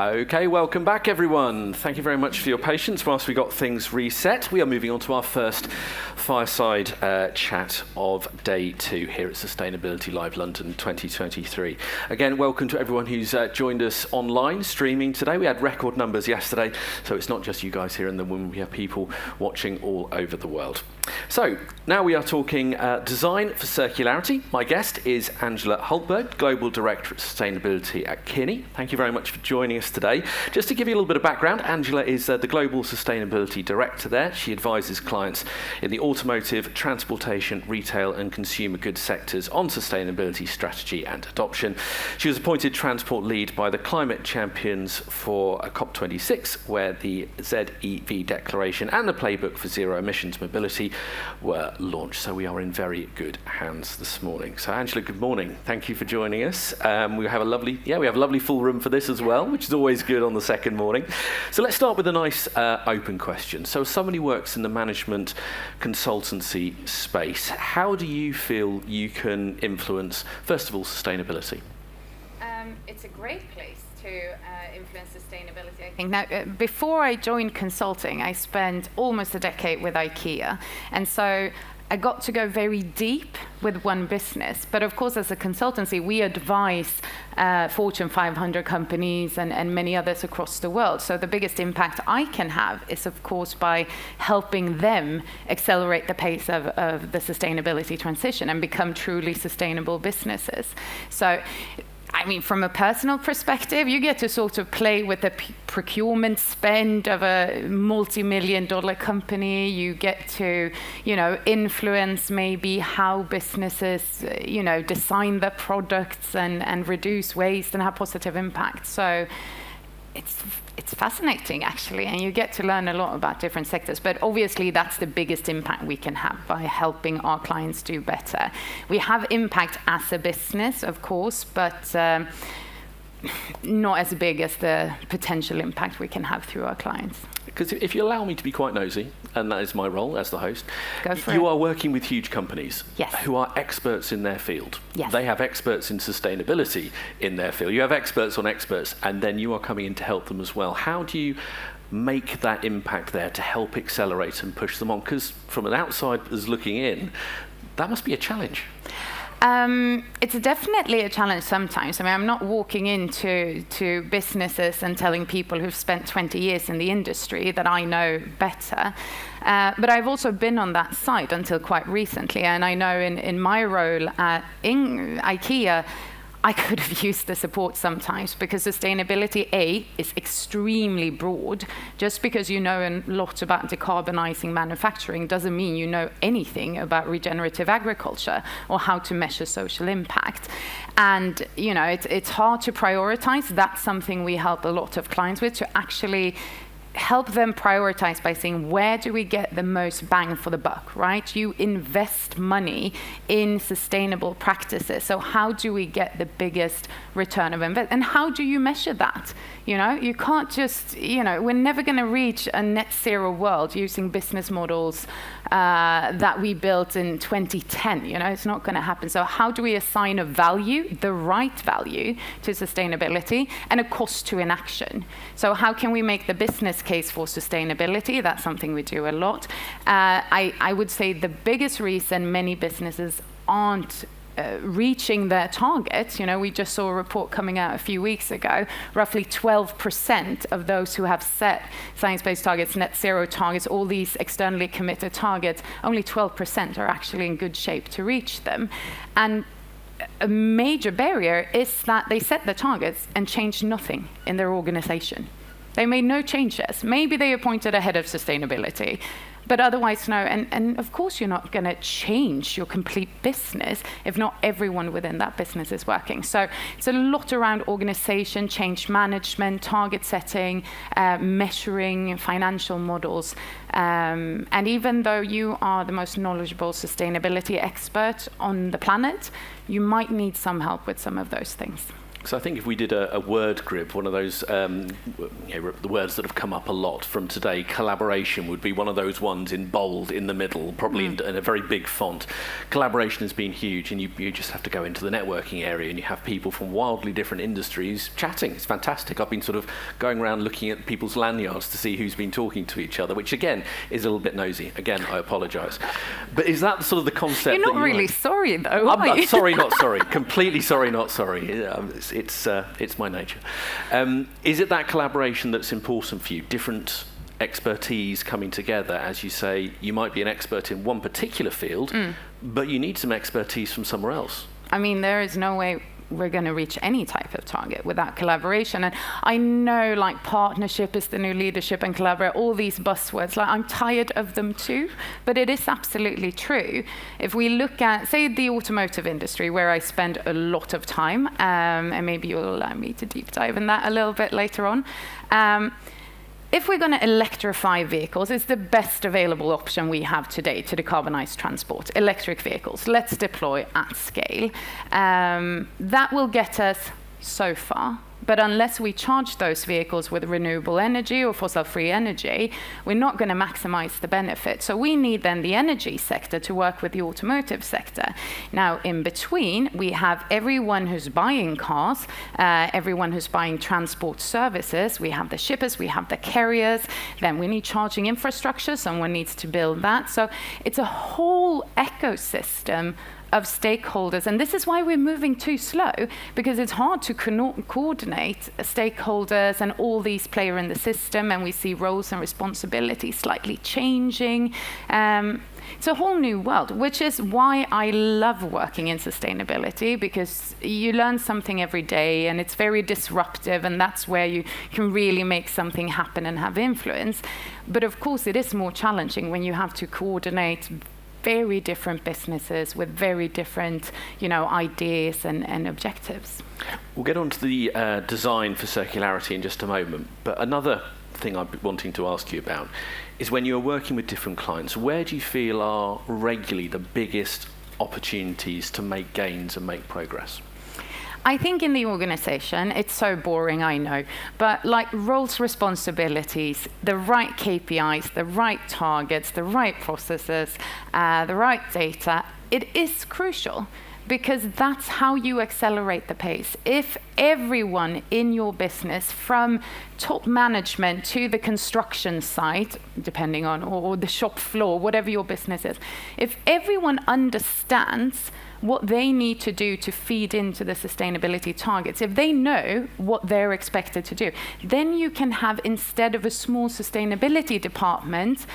Okay, welcome back everyone. Thank you very much for your patience whilst we got things reset. We are moving on to our first fireside chat of day 2 here at Sustainability Live London 2023. Again, welcome to everyone who's joined us online, streaming today. We had record numbers yesterday, so it's not just you guys here in the room, we have people watching all over the world. So, now we are talking design for circularity. My guest is Angela Hultberg, Global Director of Sustainability at Kearney. Thank you very much for joining us today. Just to give you a little bit of background, Angela is the Global Sustainability Director there. She advises clients in the automotive, transportation, retail and consumer goods sectors on sustainability strategy and adoption. She was appointed Transport Lead by the Climate Champions for COP26, where the ZEV Declaration and the Playbook for Zero Emissions Mobility were launched. So we are in very good hands this morning. So Angela, good morning. Thank you for joining us. We have a lovely full room for this as well, which is always good on the second morning. So let's start with a nice open question. So as somebody who works in the management consultancy space, how do you feel you can influence, first of all, sustainability? It's a great place to influence sustainability, I think. Now, before I joined consulting, I spent almost a decade with IKEA. And so I got to go very deep with one business. But of course, as a consultancy, we advise Fortune 500 companies and many others across the world. So the biggest impact I can have is, of course, by helping them accelerate the pace of the sustainability transition and become truly sustainable businesses. So, I mean, from a personal perspective, you get to sort of play with the procurement spend of a multi-million-dollar company. You get to, influence maybe how businesses, design their products and reduce waste and have positive impact. So it's fascinating, actually, and you get to learn a lot about different sectors. But obviously, that's the biggest impact we can have by helping our clients do better. We have impact as a business, of course, but not as big as the potential impact we can have through our clients. Because if you allow me to be quite nosy, and that is my role as the host, you are working with huge companies who are experts in their field. Yes. They have experts in sustainability in their field. You have experts on experts, and then you are coming in to help them as well. How do you make that impact there to help accelerate and push them on? Because from an outsider's looking in, that must be a challenge. It's definitely a challenge sometimes. I mean, I'm not walking into businesses and telling people who've spent 20 years in the industry that I know better. But I've also been on that side until quite recently. And I know in my role in IKEA, I could have used the support sometimes because sustainability, is extremely broad. Just because you know a lot about decarbonizing manufacturing doesn't mean you know anything about regenerative agriculture or how to measure social impact. And, it's hard to prioritize. That's something we help a lot of clients with, to actually help them prioritize by saying, where do we get the most bang for the buck, right? You invest money in sustainable practices. So how do we get the biggest return of investment? And how do you measure that? You can't just, we're never going to reach a net zero world using business models that we built in 2010. It's not going to happen. So how do we assign a value, the right value to sustainability, and a cost to inaction? So how can we make the business case for sustainability? That's something we do a lot. I would say the biggest reason many businesses aren't reaching their targets, we just saw a report coming out a few weeks ago, roughly 12% of those who have set science-based targets, net zero targets, all these externally committed targets, only 12% are actually in good shape to reach them. And a major barrier is that they set the targets and changed nothing in their organization. They made no changes. Maybe they appointed a head of sustainability, but otherwise no. And of course you're not going to change your complete business if not everyone within that business is working. So it's a lot around organization, change management, target setting, measuring, financial models. And even though you are the most knowledgeable sustainability expert on the planet, you might need some help with some of those things. So I think if we did a word grid, one of those, the words that have come up a lot from today, collaboration would be one of those ones in bold in the middle, probably in a very big font. Collaboration has been huge, and you just have to go into the networking area and you have people from wildly different industries chatting. It's fantastic. I've been sort of going around looking at people's lanyards to see who's been talking to each other, which again is a little bit nosy. Again, I apologise. But is that sort of the concept? You're not really sorry though, are you? Sorry, not sorry. Completely sorry, not sorry. It's my nature. Is it that collaboration that's important for you? Different expertise coming together, as you say. You might be an expert in one particular field, but you need some expertise from somewhere else. I mean, there is no way we're going to reach any type of target without collaboration. And I know, like, partnership is the new leadership and collaborate, all these buzzwords, like, I'm tired of them too, but it is absolutely true. If we look at, say, the automotive industry, where I spend a lot of time, and maybe you'll allow me to deep dive in that a little bit later on. If we're going to electrify vehicles, it's the best available option we have today to decarbonize transport. Electric vehicles, let's deploy at scale. That will get us so far. But unless we charge those vehicles with renewable energy or fossil-free energy, we're not going to maximize the benefit. So we need then the energy sector to work with the automotive sector. Now, in between, we have everyone who's buying cars, everyone who's buying transport services. We have the shippers, we have the carriers. Then we need charging infrastructure. Someone needs to build that. So it's a whole ecosystem of stakeholders, and this is why we're moving too slow, because it's hard to coordinate stakeholders and all these players in the system, and we see roles and responsibilities slightly changing. It's a whole new world, which is why I love working in sustainability, because you learn something every day and it's very disruptive, and that's where you can really make something happen and have influence. But of course it is more challenging when you have to coordinate very different businesses with very different, ideas and objectives. We'll get on to the design for circularity in just a moment, but another thing I've been wanting to ask you about is when you're working with different clients, where do you feel are regularly the biggest opportunities to make gains and make progress? I think in the organization, it's so boring, I know, but like roles, responsibilities, the right KPIs, the right targets, the right processes, the right data, it is crucial, because that's how you accelerate the pace. If everyone in your business, from top management to the construction site, depending on, or the shop floor, whatever your business is, if everyone understands what they need to do to feed into the sustainability targets, if they know what they're expected to do, then you can have, instead of a small sustainability department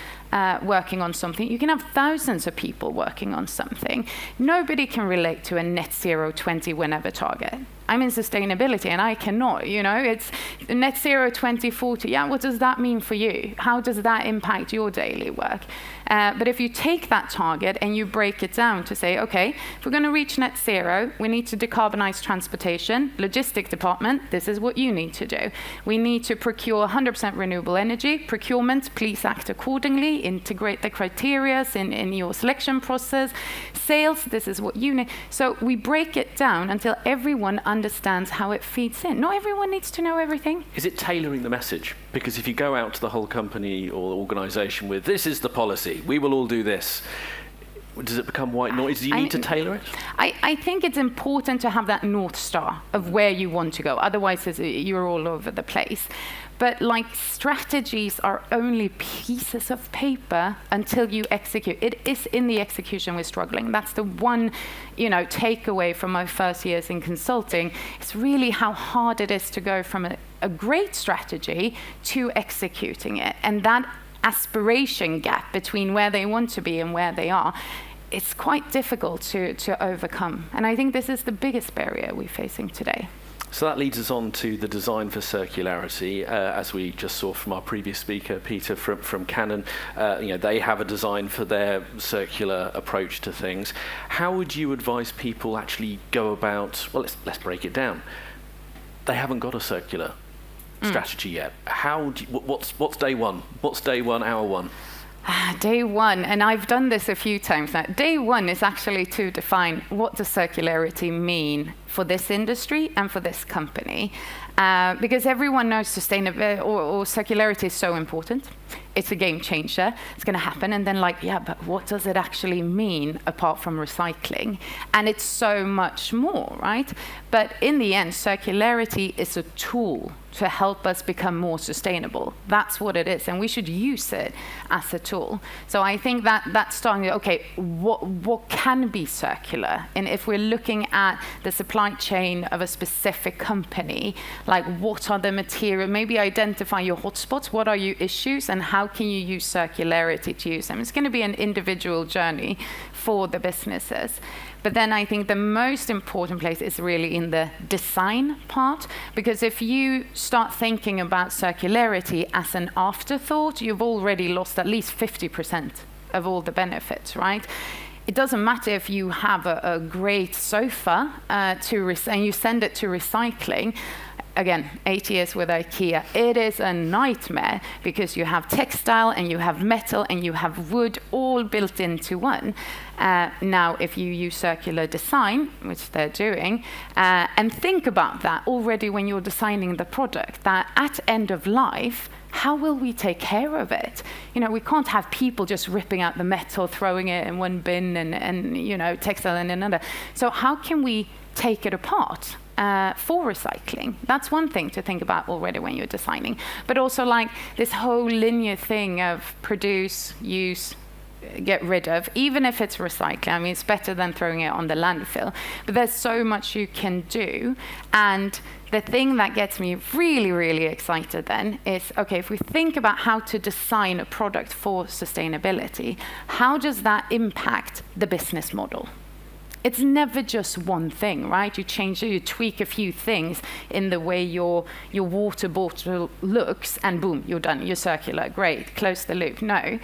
working on something, you can have thousands of people working on something. Nobody can relate to a net zero 20 whenever target. I'm in sustainability and I cannot, it's net zero 2040. Yeah, what does that mean for you? How does that impact your daily work? But if you take that target and you break it down to say, okay, if we're going to reach net zero, we need to decarbonize transportation. Logistic department, this is what you need to do. We need to procure 100% renewable energy. Procurement, please act accordingly. Integrate the criteria in your selection process. Sales, this is what you need. So we break it down until everyone understands how it feeds in. Not everyone needs to know everything. Is it tailoring the message? Because if you go out to the whole company or organization with, this is the policy, we will all do this, does it become white noise? Do you need to tailor it? I think it's important to have that North Star of where you want to go. Otherwise, you're all over the place. But like, strategies are only pieces of paper until you execute. It is in the execution we're struggling. That's the one, takeaway from my first years in consulting. It's really how hard it is to go from a great strategy to executing it. And that aspiration gap between where they want to be and where they are, it's quite difficult to overcome. And I think this is the biggest barrier we're facing today. So that leads us on to the design for circularity, as we just saw from our previous speaker, Peter from Canon. They have a design for their circular approach to things. How would you advise people actually go about? Well, let's break it down. They haven't got a circular strategy yet. What's day one? What's day one, hour one? Day one, and I've done this a few times now. Day one is actually to define what does circularity mean for this industry and for this company. Because everyone knows sustainability or circularity is so important. It's a game changer. It's going to happen. And then but what does it actually mean apart from recycling? And it's so much more, right? But in the end, circularity is a tool to help us become more sustainable. That's what it is. And we should use it as a tool. So I think that's starting, okay, what can be circular? And if we're looking at the supply chain of a specific company, what are the material, maybe identify your hotspots, what are your issues, and how can you use circularity to use them? It's going to be an individual journey for the businesses. But then I think the most important place is really in the design part, because if you start thinking about circularity as an afterthought, you've already lost at least 50% of all the benefits, right? It doesn't matter if you have a great sofa and you send it to recycling. Again, 8 years with IKEA, it is a nightmare because you have textile and you have metal and you have wood all built into one. Now, if you use circular design, which they're doing, and think about that already when you're designing the product, that at end of life, how will we take care of it? We can't have people just ripping out the metal, throwing it in one bin and textile in another. So how can we take it apart? For recycling. That's one thing to think about already when you're designing. But also this whole linear thing of produce, use, get rid of, even if it's recycling. I mean, it's better than throwing it on the landfill. But there's so much you can do. And the thing that gets me really, really excited then is, okay, if we think about how to design a product for sustainability, how does that impact the business model? It's never just one thing, right? You tweak a few things in the way your water bottle looks, and boom, you're done. You're circular. Great. Close the loop. No.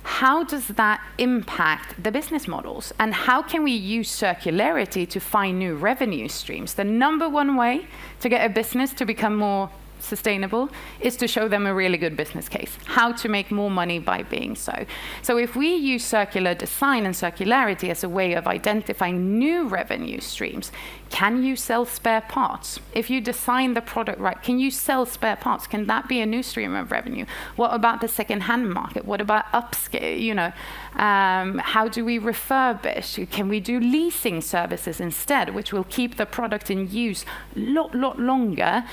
How does that impact the business models? And how can we use circularity to find new revenue streams? The number one way to get a business to become more sustainable is to show them a really good business case, how to make more money by being so. So if we use circular design and circularity as a way of identifying new revenue streams, can you sell spare parts? If you design the product right, can you sell spare parts? Can that be a new stream of revenue? What about the second-hand market? What about upscale? How do we refurbish? Can we do leasing services instead, which will keep the product in use a lot longer?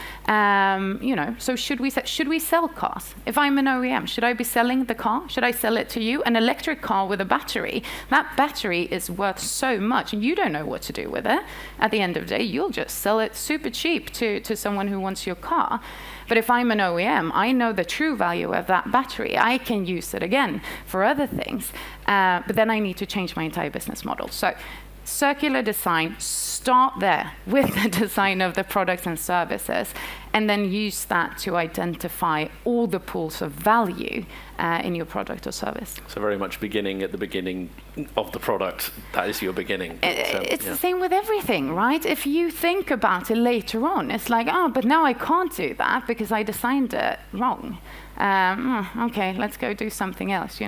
So should we sell cars? If I'm an OEM, should I be selling the car? Should I sell it to you? An electric car with a battery. That battery is worth so much, and you don't know what to do with it. At the end of the day, you'll just sell it super cheap to someone who wants your car. But if I'm an OEM, I know the true value of that battery. I can use it again for other things. But then I need to change my entire business model. So circular design, start there with the design of the products and services, and then use that to identify all the pools of value in your product or service. So very much beginning at the beginning of the product. That is your beginning. It's the same with everything, right? If you think about it later on, it's but now I can't do that because I designed it wrong. Okay, let's go do something else,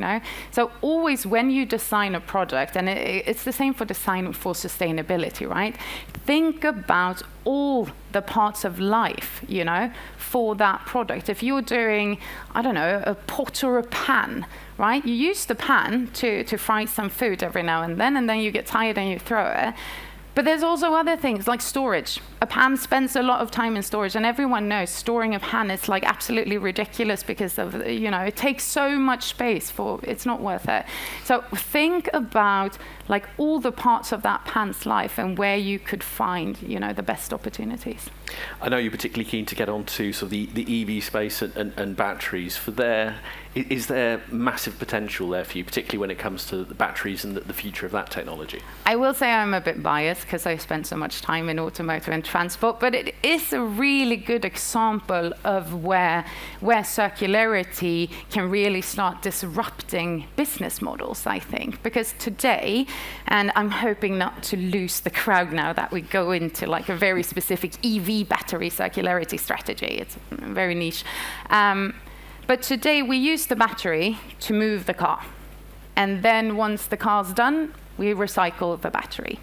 So always when you design a product, and it's the same for design for sustainability, right? Think about all the parts of life, for that product. If you're doing, a pot or a pan, right? You use the pan to fry some food every now and then you get tired and you throw it. But there's also other things like storage. A pan spends a lot of time in storage, and everyone knows storing a pan is absolutely ridiculous because of, it takes so much space it's not worth it. So think about all the parts of that pan's life and where you could find, the best opportunities. I know you're particularly keen to get onto sort of the EV space and batteries. Is there massive potential there for you, particularly when it comes to the batteries and the future of that technology? I will say I'm a bit biased because I spent so much time in automotive and transport, but it is a really good example of where circularity can really start disrupting business models, I think. Because today, and I'm hoping not to lose the crowd now that we go into a very specific EV battery circularity strategy. It's very niche. But today we use the battery to move the car. And then once the car's done, we recycle the battery.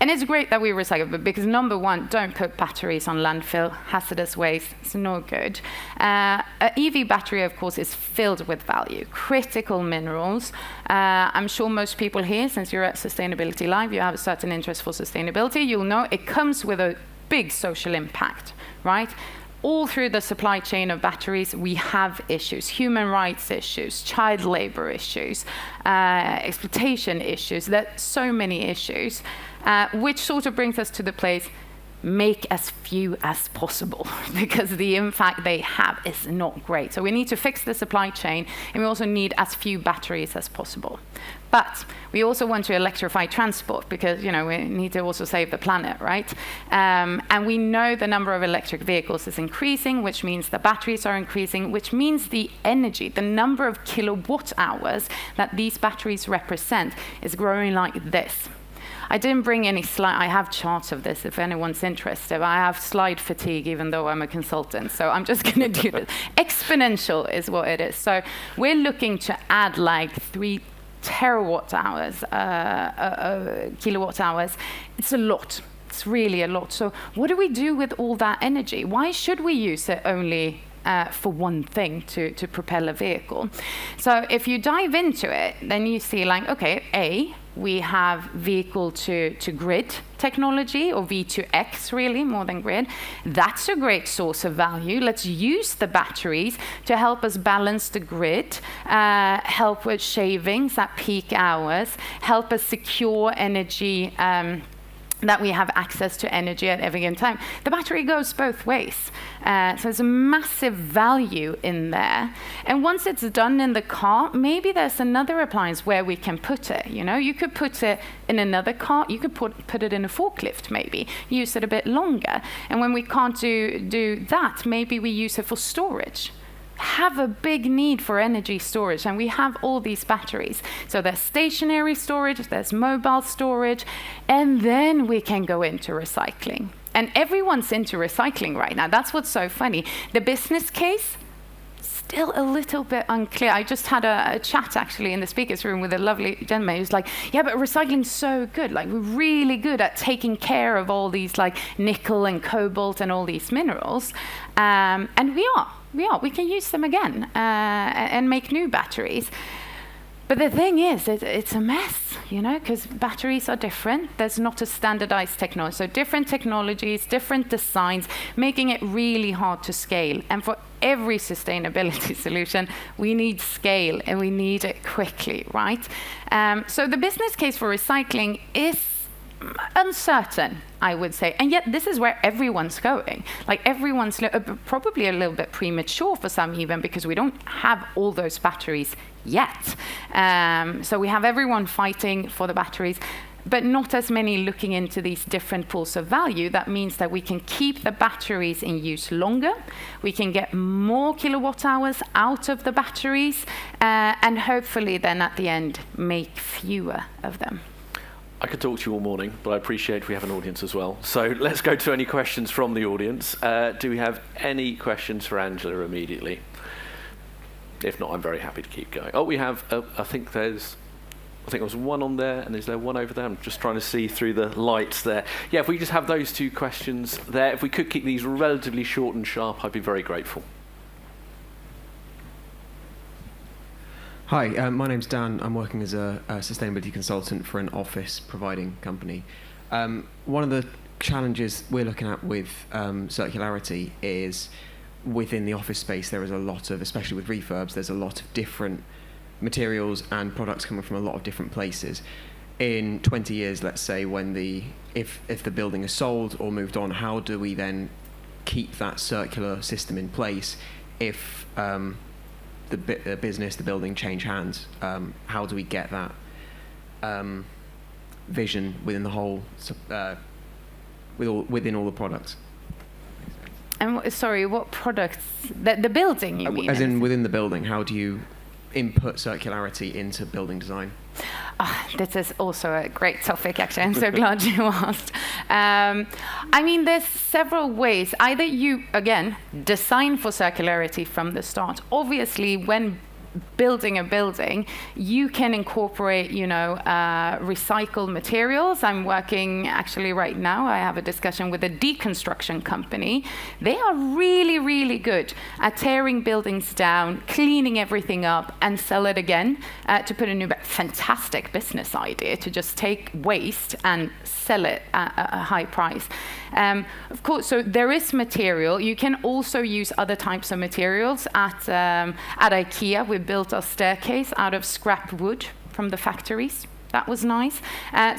And it's great that we recycle, but because number one, don't put batteries on landfill, hazardous waste, it's no good. An EV battery, of course, is filled with value, critical minerals. I'm sure most people here, since you're at Sustainability Live, you have a certain interest for sustainability, you'll know it comes with a big social impact, right? All through the supply chain of batteries, we have issues, human rights issues, child labor issues, exploitation issues. There's so many issues, which sort of brings us to the place, make as few as possible, because the impact they have is not great. So we need to fix the supply chain, and we also need as few batteries as possible. But we also want to electrify transport, because we need to also save the planet, right? And we know the number of electric vehicles is increasing, which means the batteries are increasing, which means the energy, the number of kilowatt hours that these batteries represent is growing like this. I didn't bring any slide. I have charts of this if anyone's interested. I have slide fatigue, even though I'm a consultant. So I'm just going to do this. Exponential is what it is. So we're looking to add like 3 terawatt hours, kilowatt hours. It's a lot. It's really a lot. So what do we do with all that energy? Why should we use it only for one thing to propel a vehicle? So if you dive into it, then you see like, okay, we have vehicle to grid technology, or V2X really, more than grid. That's a great source of value. Let's use the batteries to help us balance the grid, help with shavings at peak hours, help us secure energy, that we have access to energy at every given time. The battery goes both ways. So there's a massive value in there. And once it's done in the car, maybe there's another appliance where we can put it. You could put it in another car. You could put it in a forklift, maybe. Use it a bit longer. And when we can't do that, maybe we use it for storage. Have a big need for energy storage, and we have all these batteries. So there's stationary storage, there's mobile storage, and then we can go into recycling. And everyone's into recycling right now. That's what's so funny. The business case, still a little bit unclear. I just had a chat actually in the speaker's room with a lovely gentleman who's like, yeah, but recycling's so good. Like, we're really good at taking care of all these like nickel and cobalt and all these minerals. And we can use them again and make new batteries. But the thing is, it's a mess, because batteries are different. There's not a standardized technology. So different technologies, different designs, making it really hard to scale. And for every sustainability solution, we need scale, and we need it quickly, right? So the business case for recycling is uncertain, I would say. And yet this is where everyone's going. Like, everyone's probably a little bit premature for some even, because we don't have all those batteries yet. So we have everyone fighting for the batteries, but not as many looking into these different pools of value. That means that we can keep the batteries in use longer. We can get more kilowatt hours out of the batteries, and hopefully then at the end make fewer of them. I could talk to you all morning, but I appreciate we have an audience as well. So let's go to any questions from the audience. Do we have any questions for Angela immediately? If not, I'm very happy to keep going. Oh, we have, I think there was one on there, and is there one over there? I'm just trying to see through the lights there. Yeah, if we just have those 2 questions there, if we could keep these relatively short and sharp, I'd be very grateful. Hi, my name's Dan. I'm working as a sustainability consultant for an office providing company. One of the challenges we're looking at with circularity is within the office space there is a lot of, especially with refurbs, there's a lot of different materials and products coming from a lot of different places. In 20 years, let's say, if the building is sold or moved on, how do we then keep that circular system in place if the business, the building change hands? How do we get that vision within the whole, within all the products? And sorry, what products? The building, you mean? As in within the building, how do you input circularity into building design? This is also a great topic, actually. I'm so glad you asked. I mean, there's several ways. Either you, again, design for circularity from the start. Obviously, when building a building, you can incorporate, recycled materials. I'm working actually right now, I have a discussion with a deconstruction company. They are really, really good at tearing buildings down, cleaning everything up, and sell it again to put a new, fantastic business idea to just take waste and sell it at a high price. Of course, so there is material. You can also use other types of materials. At IKEA, we built our staircase out of scrap wood from the factories. That was nice.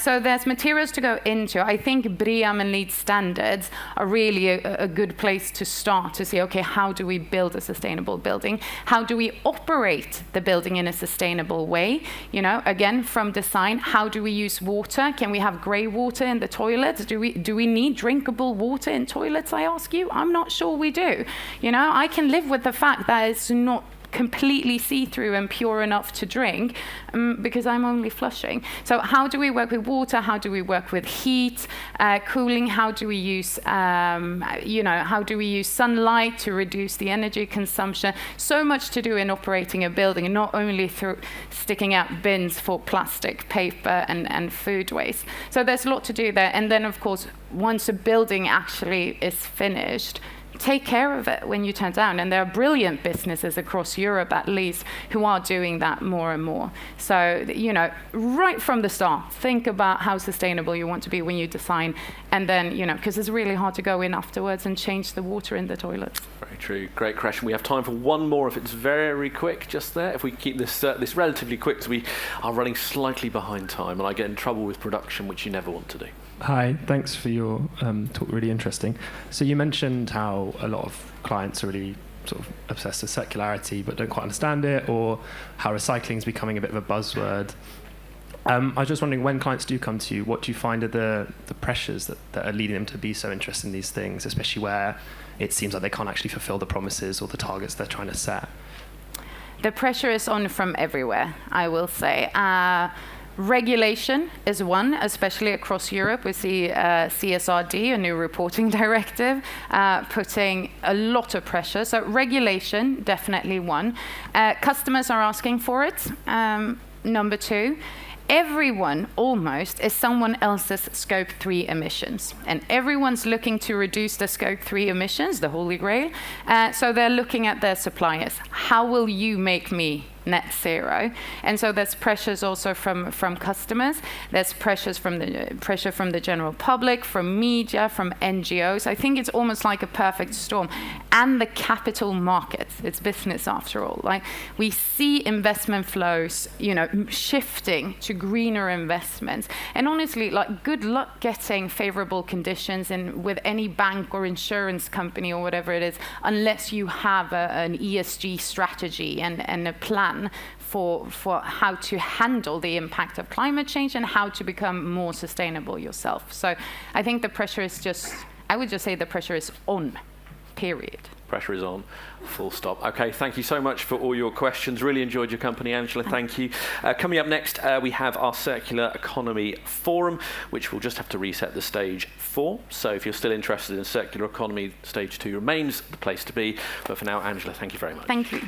So there's materials to go into. I think BREEAM and LEED standards are really a good place to start to see, okay, how do we build a sustainable building? How do we operate the building in a sustainable way? Again, from design, how do we use water? Can we have grey water in the toilets? Do we need drinkable water in toilets, I ask you? I'm not sure we do. I can live with the fact that it's not completely see-through and pure enough to drink because I'm only flushing. So how do we work with water? How do we work with heat, cooling? How do we use, how do we use sunlight to reduce the energy consumption? So much to do in operating a building, and not only through sticking out bins for plastic, paper, and food waste. So there's a lot to do there. And then, of course, once a building actually is finished, take care of it when you turn down. And there are brilliant businesses across Europe, at least, who are doing that more and more. So, right from the start, think about how sustainable you want to be when you design. And then, because it's really hard to go in afterwards and change the water in the toilets. Very true. Great question. We have time for one more if it's very quick just there. If we can keep this relatively quick, because we are running slightly behind time and I get in trouble with production, which you never want to do. Hi, thanks for your talk, really interesting. So you mentioned how a lot of clients are really sort of obsessed with circularity but don't quite understand it, or how recycling is becoming a bit of a buzzword. I was just wondering, when clients do come to you, what do you find are the pressures that are leading them to be so interested in these things, especially where it seems like they can't actually fulfill the promises or the targets they're trying to set? The pressure is on from everywhere, I will say. Regulation is one, especially across Europe. We see CSRD, a new reporting directive, putting a lot of pressure. So regulation, definitely one. Customers are asking for it. Number two, everyone almost is someone else's scope 3 emissions. And everyone's looking to reduce the scope 3 emissions, the holy grail. So they're looking at their suppliers. How will you make me net zero? And so there's pressures also from customers. There's pressure from the general public, from media, from NGOs. I think it's almost like a perfect storm. And the capital markets. It's business after all. Like, we see investment flows, shifting to greener investments. And honestly, good luck getting favorable conditions with any bank or insurance company or whatever it is, unless you have an ESG strategy and a plan for how to handle the impact of climate change and how to become more sustainable yourself. So I think the pressure is I would just say the pressure is on, period. Pressure is on, full stop. Okay, thank you so much for all your questions. Really enjoyed your company, Angela. Thank you. Coming up next, we have our Circular Economy Forum, which we'll just have to reset the stage for. So if you're still interested in circular economy, stage 2 remains the place to be. But for now, Angela, thank you very much. Thank you.